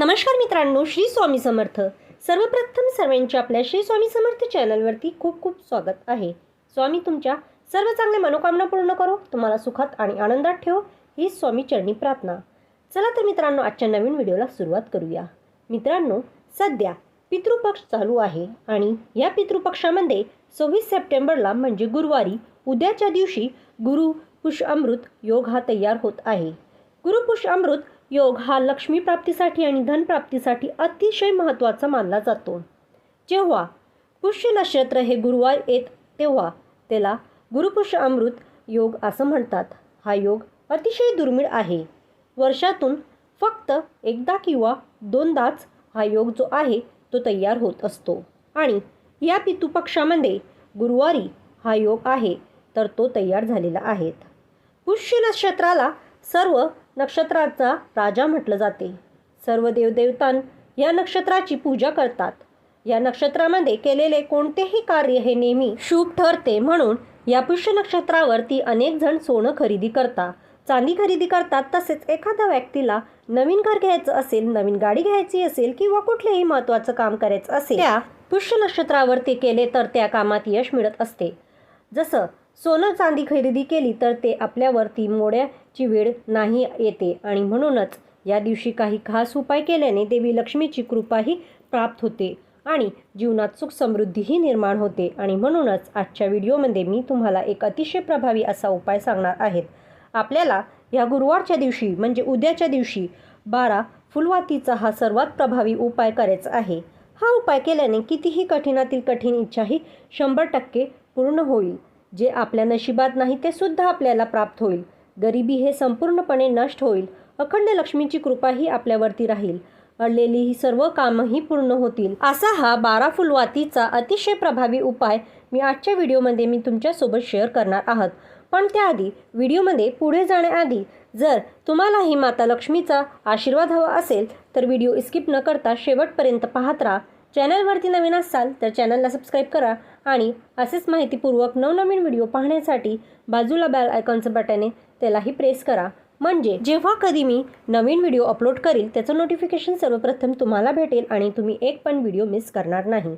नमस्कार मित्रांनो, श्री स्वामी समर्थ। सर्वप्रथम सर्वांचे आपल्या श्री स्वामी समर्थ चॅनलवरती खूप खूप स्वागत आहे। स्वामी तुमच्या सर्व चांगल्या मनोकामना पूर्ण करो, तुम्हाला सुखात आणि आनंदात ठेवो, ही स्वामी चरणी प्रार्थना। चला तर मित्रांनो, आजच्या नवीन व्हिडिओला सुरुवात करूया। मित्रांनो, सध्या पितृपक्ष चालू आहे आणि या पितृपक्षामध्ये 26 सप्टेंबरला म्हणजे गुरुवारी उद्याच्या दिवशी गुरु पुष्य अमृत योग हा तयार होत आहे। गुरु पुष्य अमृत योग हा लक्ष्मी प्राप्तीसाठी आणि धन प्राप्तीसाठी अतिशय महत्त्वाचा मानला जातो। जेव्हा पुष्य नक्षत्र हे गुरुवार येत तेव्हा त्याला गुरुपुष्य अमृत योग असं म्हणतात। हा योग अतिशय दुर्मिळ आहे। वर्षातून फक्त एकदा किंवा दोनदाच हा योग जो आहे तो तयार होत असतो आणि या पितृपक्षामध्ये गुरुवारी हा योग आहे तर तो तयार झालेला आहे। पुष्य नक्षत्राला सर्व नक्षत्राचा राजा म्हटलं जाते। सर्व देवदेवतां या नक्षत्राची पूजा करतात। या नक्षत्रामध्ये केलेले कोणतेही कार्य हे नेहमी शुभ ठरते, म्हणून या पुष्य नक्षत्रावरती अनेक जण सोनं खरेदी करतात, चांदी खरेदी करतात। तसेच एखाद्या व्यक्तीला नवीन घर घ्यायचं असेल, नवीन गाडी घ्यायची असेल किंवा कुठलेही महत्त्वाचं काम करायचं असेल, त्या पुष्य नक्षत्रावरती केले तर त्या कामात यश मिळत असते। जसं सोनं चांदी खरेदी केली तर ते आपल्यावरती मोड्याची वेळ नाही येते आणि म्हणूनच या दिवशी काही खास उपाय केल्याने देवी लक्ष्मीची कृपाही प्राप्त होते आणि जीवनात सुख समृद्धीही निर्माण होते। आणि म्हणूनच आजच्या व्हिडिओमध्ये मी तुम्हाला एक अतिशय प्रभावी असा उपाय सांगणार आहे। आपल्याला या गुरुवारच्या दिवशी म्हणजे उद्याच्या दिवशी 12 फुलवातीचा हा सर्वात प्रभावी उपाय करायचा आहे। हा उपाय केल्याने कितीही कठीणातील कठीण इच्छाही 100% पूर्ण होईल। जे आपल्या नशिबात नाही ते सुद्धा आपल्याला प्राप्त होईल। गरिबी हे संपूर्णपणे नष्ट होईल। अखंड लक्ष्मीची कृपाही आपल्यावरती राहील। अडलेली ही सर्व कामही पूर्ण होतील। असा हा 12 फुलवातीचा अतिशय प्रभावी उपाय मी आजच्या व्हिडिओमध्ये मी तुमच्यासोबत शेअर करणार आहोत। पण त्याआधी व्हिडिओमध्ये पुढे जाण्याआधी जर तुम्हालाही माता लक्ष्मीचा आशीर्वाद हवा असेल तर व्हिडिओ स्किप न करता शेवटपर्यंत पाहत राहा। चॅनलवरती नवीन असाल तर चॅनलला सबस्क्राईब करा आणि असेच माहितीपूर्वक नवनवीन व्हिडिओ पाहण्यासाठी बाजूला बेल आयकॉनचं बटन आहे त्यालाही प्रेस करा, म्हणजे जेव्हा कधी मी नवीन व्हिडिओ अपलोड करील त्याचं नोटिफिकेशन सर्वप्रथम तुम्हाला भेटेल आणि तुम्ही एक पण व्हिडिओ मिस करणार नाही।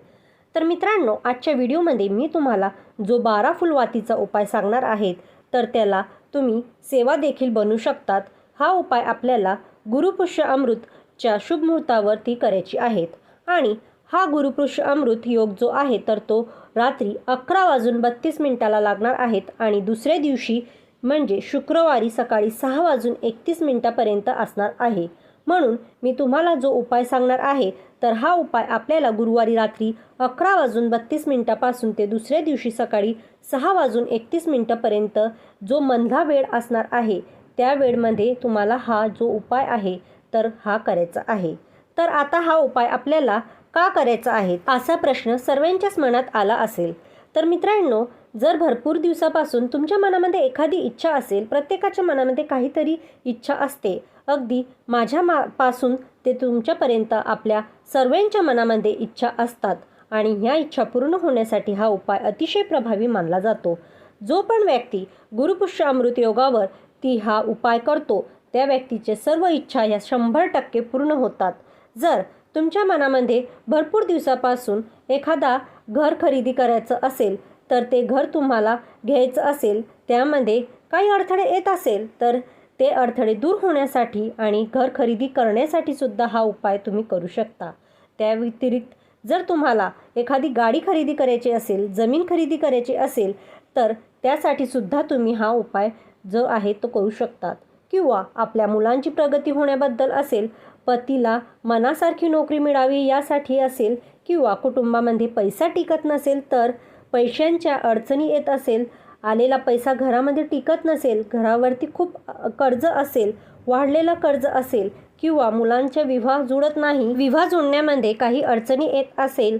तर मित्रांनो, आजच्या व्हिडिओमध्ये मी तुम्हाला जो 12 फुलवातीचा उपाय सांगणार आहे तर त्याला तुम्ही सेवा देखील बनवू शकतात। हा उपाय आपल्याला गुरुपुष्य अमृतच्या शुभ मुहूर्तावरती करायची आहेत आणि हा गुरुपुष्य अमृत योग जो आहे तर तो रात्री 11:32 लागणार आहेत आणि दुसऱ्या दिवशी म्हणजे शुक्रवारी सकाळी 6:31 असणार आहे। म्हणून मी तुम्हाला जो उपाय सांगणार आहे तर हा उपाय आपल्याला गुरुवारी रात्री 11:32 पासून ते दुसऱ्या दिवशी सकाळी 6:31 जो मधला वेळ असणार आहे त्या वेळमध्ये तुम्हाला हा जो उपाय आहे तर हा करायचा आहे। तर आता हा उपाय आपल्याला का करायचा आहे असा प्रश्न सर्वांच्याच मनात आला असेल। तर मित्रांनो, जर भरपूर दिवसापासून तुमच्या मनामध्ये एखादी इच्छा असेल, प्रत्येकाच्या मनामध्ये काहीतरी इच्छा असते, अगदी माझ्या पासून ते तुमच्यापर्यंत आपल्या सर्वांच्या मनामध्ये इच्छा असतात आणि ह्या इच्छा पूर्ण होण्यासाठी हा उपाय अतिशय प्रभावी मानला जातो। जो पण व्यक्ती गुरुपुष्य अमृत योगावर ती हा उपाय करतो त्या व्यक्तीचे सर्व इच्छा या 100% पूर्ण होतात। जर तुमच्या मनामध्ये भरपूर दिवसापासून एखादा घर खरेदी करायचं असेल तर ते घर तुम्हाला घ्यायचं असेल, त्यामध्ये काही अडथळे येत असेल तर ते अडथळे दूर होण्यासाठी आणि घर खरेदी करण्यासाठी सुद्धा हा उपाय तुम्ही करू शकता। त्या व्यतिरिक्त जर तुम्हाला एखादी गाडी खरेदी करायची असेल, जमीन खरेदी करायची असेल तर त्यासाठी सुद्धा तुम्ही हा उपाय जो आहे तो करू शकतात। किंवा आपल्या मुलांची प्रगती होण्याबद्दल असेल, पतीला मनासारखी नोकरी मिळावी यासाठी असेल, किंवा कुटुंबामध्ये पैसा टिकत नसेल तर पैशांच्या अडचणी येत असेल, आलेला पैसा घरामध्ये टिकत नसेल, घरावरती खूप कर्ज असेल, वाढलेला कर्ज असेल, किंवा मुलांचा विवाह जुळत नाही, विवाह जुळण्यामध्ये काही अडचणी येत असेल,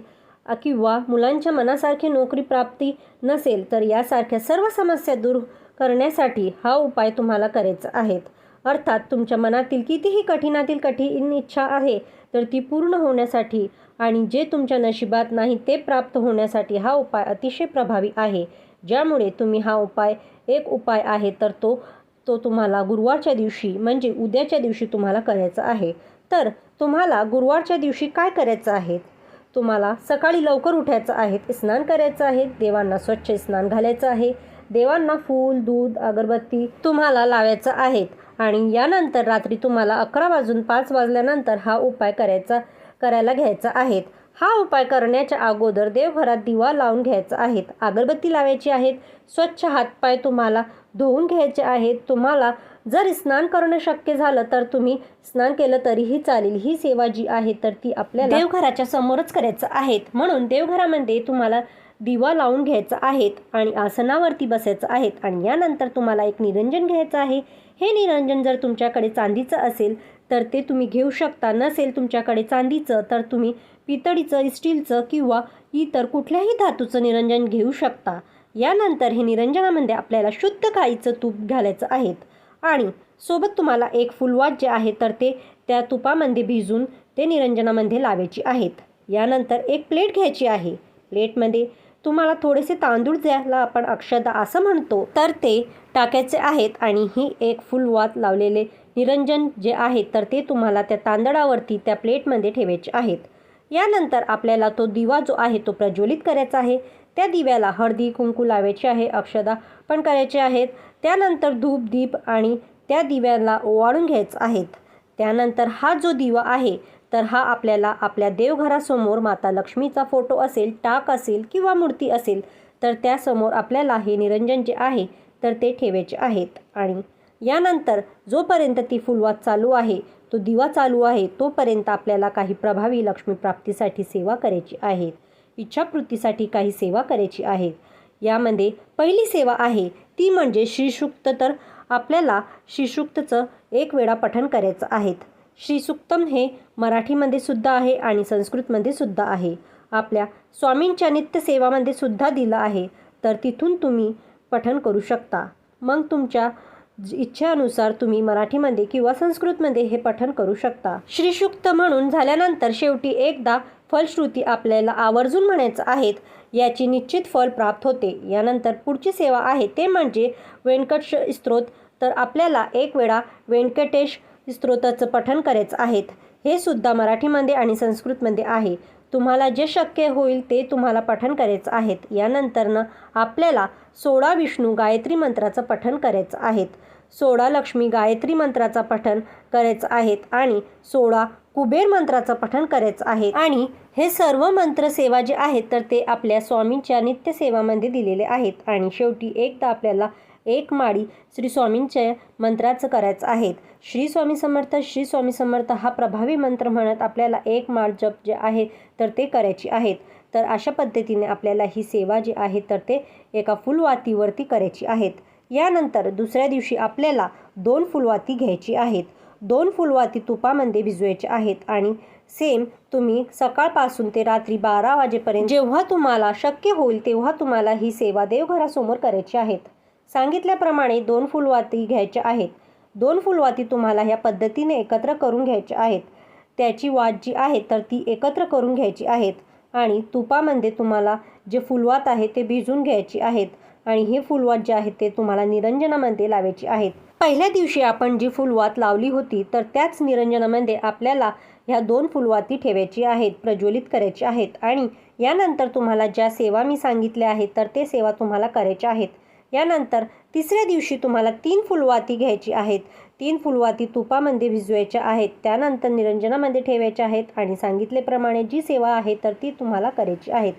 किंवा मुलांच्या मनासारखी नोकरी प्राप्ती नसेल तर यासारख्या सर्व समस्या दूर करण्यासाठी हा उपाय तुम्हाला करायचा आहे। अर्थात तुमच्या मनातील कितीही कठीणातील कठीण इच्छा आहे तर ती पूर्ण होण्यासाठी आणि जे तुमच्या नशिबात नाही ते प्राप्त होण्यासाठी हा उपाय अतिशय प्रभावी आहे। ज्यामुळे तुम्ही हा उपाय एक उपाय आहे तर तो तुम्हाला गुरुवारच्या दिवशी म्हणजे उद्याच्या दिवशी तुम्हाला करायचा आहे। तर तुम्हाला गुरुवारच्या दिवशी काय करायचं आहे? तुम्हाला सकाळी लवकर उठायचं आहे, स्नान करायचं आहे, देवांना स्वच्छ स्नान घालायचं आहे, देवांना फूल, दूध, अगरबत्ती तुम्हाला लावायचं आहेत आणि यानंतर रात्री तुम्हाला 11 वाजून 5 वाजल्यानंतर हा उपाय करायला घ्यायचा आहे. हा उपाय करण्याच्या अगोदर देवघरात दिवा लावून घ्यायचा आहे, अगरबत्ती लावायची आहेत, स्वच्छ हातपाय तुम्हाला धुवून घ्यायचे आहेत. तुम्हाला जर स्नान करणं शक्य झालं तर तुम्ही स्नान केलं तरीही चालेल. ही सेवा जी आहे तर ती आपल्याला देवघराच्या समोरच करायचं आहे. म्हणून देवघरामध्ये तुम्हाला दिवा लावून घ्यायचा आहे आणि आसनावरती बसायचं आहे आणि यानंतर तुम्हाला एक निरंजन घ्यायचं आहे. हे निरंजन जर तुमच्याकडे चांदीचं असेल तर ते तुम्ही घेऊ शकता, नसेल तुमच्याकडे चांदीचं तर तुम्ही पितळीचं, स्टीलचं किंवा इतर कुठल्याही धातूचं निरंजन घेऊ शकता. यानंतर हे निरंजनामध्ये आपल्याला शुद्ध गाईचं तूप घालायचं आहे आणि सोबत तुम्हाला एक फुलवात जे आहे तर ते त्या तुपामध्ये भिजून ते निरंजनामध्ये लावायची आहेत. यानंतर एक प्लेट घ्यायची आहे. प्लेटमध्ये तुम्हाला थोडेसे तांदूळ, ज्याला आपण अक्षदा असं म्हणतो, तर ते टाकायचे आहेत आणि ही एक फुलवात लावलेले निरंजन जे आहे तर ते तुम्हाला त्या तांदळावरती त्या प्लेटमध्ये ठेवायचे आहेत. यानंतर आपल्याला तो दिवा जो आहे तो प्रज्वलित करायचा आहे. त्या दिव्याला हळदी कुंकू लावायचे आहे, अक्षदा पण करायचे आहेत. त्यानंतर धूप दीप आणि त्या दिव्याला ओवाळून घ्यायचं आहेत. त्यानंतर हा जो दिवा आहे तर हा आपल्याला आपल्या देवघरासमोर माता लक्ष्मीचा फोटो असेल, टाक असेल किंवा मूर्ती असेल तर त्यासमोर आपल्याला हे निरंजन जे आहे तर ते ठेवायचे आहेत. आणि यानंतर जोपर्यंत ती फुलवात चालू आहे, तो दिवा चालू आहे, तोपर्यंत आपल्याला काही प्रभावी लक्ष्मी प्राप्तीसाठी सेवा करायची आहे, इच्छापूर्तीसाठी काही सेवा करायची आहे. यामध्ये पहिली सेवा आहे ती म्हणजे श्रीसूक्त. तर आपल्याला श्रीसूक्तचं एक वेळा पठण करायचं आहे. श्रीसूक्तम हे मराठीमध्ये सुद्धा आहे आणि संस्कृतमध्ये सुद्धा आहे. आपल्या स्वामींच्या नित्यसेवामध्ये सुद्धा दिलं आहे, तर तिथून तुम्ही पठण करू शकता. मग तुमच्या इच्छेनुसार तुम्ही मराठीमध्ये किंवा संस्कृतमध्ये हे पठण करू शकता. श्रीसूक्त म्हणून झाल्यानंतर शेवटी एकदा फलश्रुती आपल्याला आवर्जून म्हणायचं आहेत, याची निश्चित फल प्राप्त होते. यानंतर पुढची सेवा आहे ते म्हणजे व्यंकटेश स्तोत्र. तर आपल्याला एक वेळा व्यंकटेश स्तोत्राचं पठण करायचं आहे. हे सुद्धा मराठीमध्ये आणि संस्कृतमध्ये आहे. तुम्हाला जे शक्य होईल ते तुम्हाला पठण करायचं आहे. यानंतरनं आपल्याला 16 विष्णू गायत्री मंत्राचं पठण करायचं आहे, 16 लक्ष्मी गायत्री मंत्राचं पठण करायचं आहे आणि 16 कुबेर मंत्राचं पठण करायचं आहे. आणि हे सर्व मंत्र सेवा जे आहेत तर ते आपल्या स्वामींच्या नित्यसेवामध्ये दिलेले आहेत. आणि शेवटी एकदा आपल्याला एक माळी श्री स्वामींच्या मंत्राचं करायचं आहे. श्री स्वामी समर्थ, श्री स्वामी समर्थ हा प्रभावी मंत्र म्हणत आपल्याला एक माळ जप जे आहे तर ते करायची आहेत. तर अशा पद्धतीने आपल्याला ही सेवा जी आहे तर ते एका फुलवातीवरती करायची आहेत. यानंतर दुसऱ्या दिवशी आपल्याला 2 फुलवाती घ्यायची आहेत. 2 फुलवाती तुपामध्ये भिजवायच्या आहेत आणि सेम तुम्ही सकाळपासून ते रात्री 12 वाजेपर्यंत जेव्हा तुम्हाला शक्य होईल तेव्हा तुम्हाला ही सेवा देवघरासमोर करायची आहेत. सांगितल्याप्रमाणे 2 फुलवाती घ्यायच्या आहेत. 2 फुलवाती तुम्हाला ह्या पद्धतीने एकत्र करून घ्यायच्या आहेत. त्याची वात जी आहे तर ती एकत्र करून घ्यायची आहेत आणि तुपामध्ये तुम्हाला जे फुलवात आहे ते भिजून घ्यायची आहेत आणि हे फुलवात जे आहे ते तुम्हाला निरंजनामध्ये लावायची आहेत. पहिल्या दिवशी आपण जी फुलवात लावली होती तर त्याच निरंजनामध्ये आपल्याला ह्या 2 फुलवाती ठेवायची आहेत, प्रज्वलित करायची आहेत. आणि यानंतर तुम्हाला ज्या सेवा मी सांगितल्या आहेत तर ते सेवा तुम्हाला करायच्या आहेत. यानंतर तिसऱ्या दिवशी तुम्हाला 3 फुलवाती घ्यायची आहेत. 3 फुलवाती तुपामध्ये भिजवायच्या आहेत, त्यानंतर निरंजनामध्ये ठेवायच्या आहेत आणि सांगितल्याप्रमाणे जी सेवा आहे तर ती तुम्हाला करायची आहेत.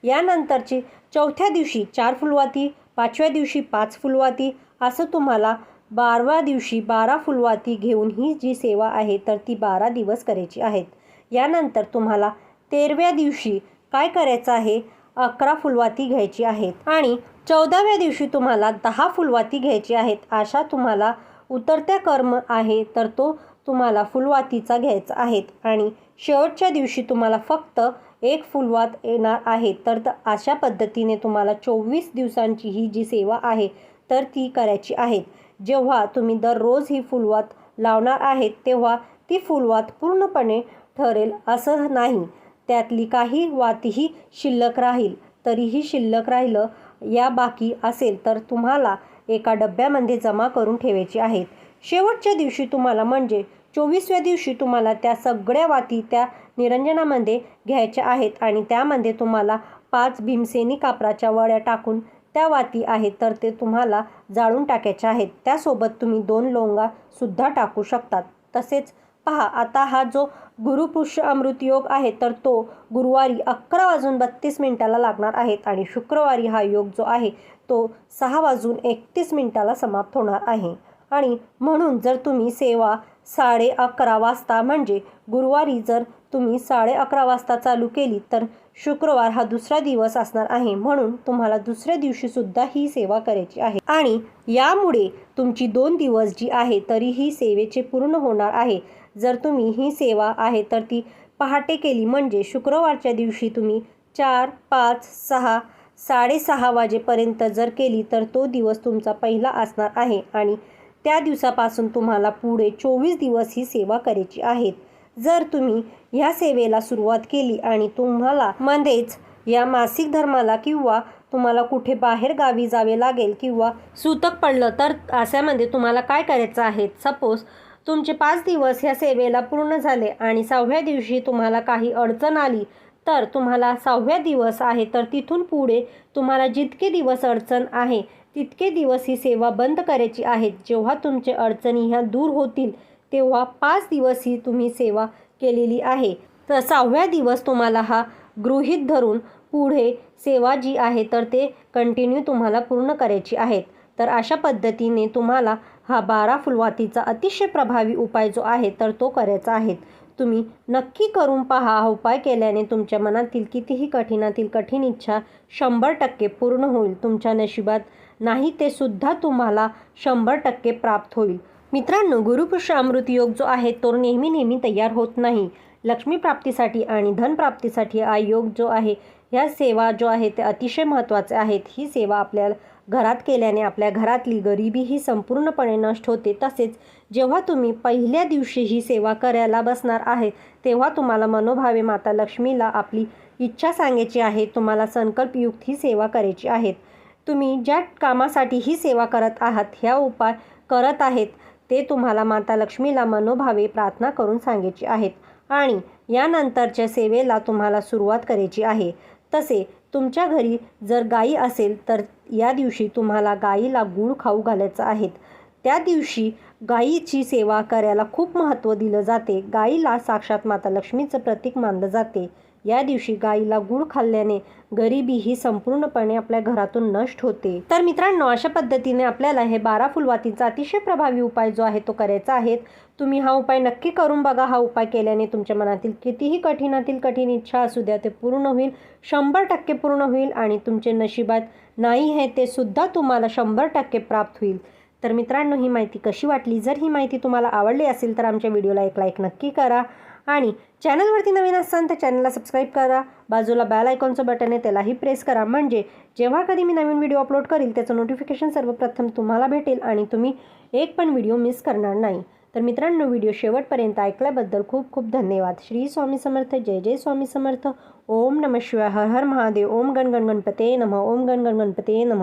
यानंतरची चौथ्या दिवशी 4 फुलवाती, 5व्या दिवशी 5 फुलवाती, असं तुम्हाला 12व्या दिवशी 12 फुलवाती घेऊन ही जी सेवा आहे तर ती 12 दिवस करायची आहेत. यानंतर तुम्हाला 13व्या दिवशी काय करायचं आहे, 11 फुलवाती घ्यायची आहेत आणि 14व्या दिवशी तुम्हाला 10 फुलवाती घ्यायची आहेत. अशा तुम्हाला उतरत्या कर्म आहे तर तो तुम्हाला फुलवातीचा घ्यायचा आहेत. आणि शेवटच्या दिवशी तुम्हाला फक्त 1 फुलवात येणार आहे. तर अशा पद्धतीने तुम्हाला 24 दिवसांची ही जी सेवा आहे तर ती करायची आहे. जेव्हा तुम्ही दररोज ही फुलवात लावणार आहेत तेव्हा ती फुलवात पूर्णपणे ठरेल असं नाही, त्यातली काही वातीही शिल्लक राहील. तरीही शिल्लक राहिलं या बाकी असेल तर तुम्हाला एका डब्यामध्ये जमा करून ठेवायची आहेत. शेवटच्या दिवशी तुम्हाला म्हणजे 24व्या दिवशी तुम्हाला त्या सगळ्या वाती त्या निरंजनामध्ये घ्यायच्या आहेत आणि त्यामध्ये तुम्हाला 5 भीमसेनी कापराच्या वड्या टाकून त्या वाती आहेत तर ते तुम्हाला जाळून टाकायच्या आहेत. त्यासोबत तुम्ही 2 लवंगासुद्धा टाकू शकतात. तसेच पहा, आता हा जो गुरुपुष्य अमृत योग आहे तर तो गुरुवारी 11:32 लागणार आहेत आणि शुक्रवारी हा योग जो आहे तो 6:31 समाप्त होणार आहे. आणि म्हणून जर तुम्ही सेवा 11:30 वाजता म्हणजे गुरुवारी जर तुम्ही 11:30 वाजता चालू केली तर शुक्रवार हा दुसरा दिवस असणार आहे, म्हणून तुम्हाला दुसऱ्या दिवशी सुद्धा ही सेवा करायची आहे. आणि यामुळे तुमची 2 दिवस जी आहे तरी ही सेवेचे पूर्ण होणार आहे. जर तुम्ही ही सेवा आहे तर ती पहाटे केली म्हणजे शुक्रवारच्या दिवशी तुम्ही 4, 5, 6, 6:30 वाजेपर्यंत जर केली तर तो दिवस तुमचा पहिला असणार आहे आणि त्या दिवसापासून तुम्हाला पुढे 24 दिवस ही सेवा करायची आहेत. जर तुम्ही ह्या सेवेला सुरुवात केली आणि तुम्हाला मध्येच या मासिक धर्माला किंवा तुम्हाला कुठे बाहेर गावी जावे लागेल किंवा सूतक पडलं तर अशामध्ये तुम्हाला काय करायचं आहे. सपोज तुमचे 5 दिवस ह्या सेवेला पूर्ण झाले आणि 6व्या दिवशी तुम्हाला काही अडचण आली तर तुम्हाला 6व्या दिवस आहे तर तिथून पुढे तुम्हाला जितके दिवस अडचण आहे तितके दिवस ही सेवा बंद करायची आहे. जेव्हा तुमचे अडचणी ह्या दूर होतील तेव्हा 5 दिवस ही तुम्ही सेवा केलेली आहे तर 6व्या दिवस तुम्हाला हा गृहीत धरून पुढे सेवा जी आहे तर ते कंटिन्यू तुम्हाला पूर्ण करायची आहेत. तर अशा पद्धतीने तुम्हाला हा 12 फुलवातीचा अतिशय प्रभावी उपाय जो आहे तर तो करायचा आहे. तुम्ही नक्की करून पहा. हा उपाय केल्याने तुमच्या मनातील कितीही कठीणातील कठीण इच्छा 100% पूर्ण होईल. तुमच्या नशिबात नाही ते सुद्धा तुम्हाला 100% प्राप्त होईल. मित्रांनो, गुरुपुष्य अमृत योग जो आहे तो नेहमी तयार होत नाही. लक्ष्मी प्राप्तीसाठी आणि धन प्राप्तीसाठी हा योग जो आहे ह्या सेवा जो आहे ते अतिशय महत्त्वाचे आहेत. ही सेवा आपल्या घरात केल्याने आपल्या घरातली गरिबी ही संपूर्णपणे नष्ट होते. तसेच जेव्हा तुम्ही पहिल्या दिवशी ही सेवा करायला बसणार आहे तेव्हा तुम्हाला मनोभावे माता लक्ष्मीला आपली इच्छा सांगायची आहे. तुम्हाला संकल्पयुक्त ही सेवा करायची आहे. तुम्ही ज्या कामासाठी ही सेवा करत आहात ह्या उपाय करत आहेत ते तुम्हाला माता लक्ष्मीला मनोभावे प्रार्थना करून सांगायची आहेत आणि यानंतरच्या सेवेला तुम्हाला सुरुवात करायची आहे. तसे तुमच्या घरी जर गाई असेल तर या दिवशी तुम्हाला गाईला गूळ खाऊ घालायचं आहे. त्या दिवशी गाईची सेवा करायला खूप महत्त्व दिलं जाते. गाईला साक्षात माता लक्ष्मीचं प्रतीक मानलं जाते. या दिवशी गाईला गूळ खाल्ल्याने गरिबी ही संपूर्णपणे आपल्या घरातून नष्ट होते. तर मित्रांनो, अशा पद्धतीने आपल्याला हे 12 फुलवातीचा अतिशय प्रभावी उपाय जो आहे तो करायचा आहे. तुम्ही हा उपाय नक्की करून बघा. हा उपाय केल्याने तुमच्या मनातील कितीही कठीणातील कठीण इच्छा असू द्या ते पूर्ण होईल, 100% पूर्ण होईल आणि तुमचे नशिबात नाही आहे ते सुद्धा तुम्हाला 100% प्राप्त होईल. तर मित्रांनो, ही माहिती कशी वाटली? जर ही माहिती तुम्हाला आवडली असेल तर आमच्या व्हिडिओला एक लाईक नक्की करा आणि चॅनलवरती नवीन असाल तर चॅनलला सबस्क्राईब करा. बाजूला बेल आयकॉनचं बटन आहे त्यालाही प्रेस करा म्हणजे जेव्हा कधी मी नवीन व्हिडिओ अपलोड करील त्याचं नोटिफिकेशन सर्वप्रथम तुम्हाला भेटेल आणि तुम्ही एक पण व्हिडिओ मिस करणार नाही. तर मित्रांनो, व्हिडिओ शेवटपर्यंत ऐकल्याबद्दल खूप खूप धन्यवाद. श्री स्वामी समर्थ. जय जय स्वामी समर्थ. ओम नमः शिवाय. हर हर महादेव. ओम गण गण गणपते नमः. ओम गण गण गणपते नमः.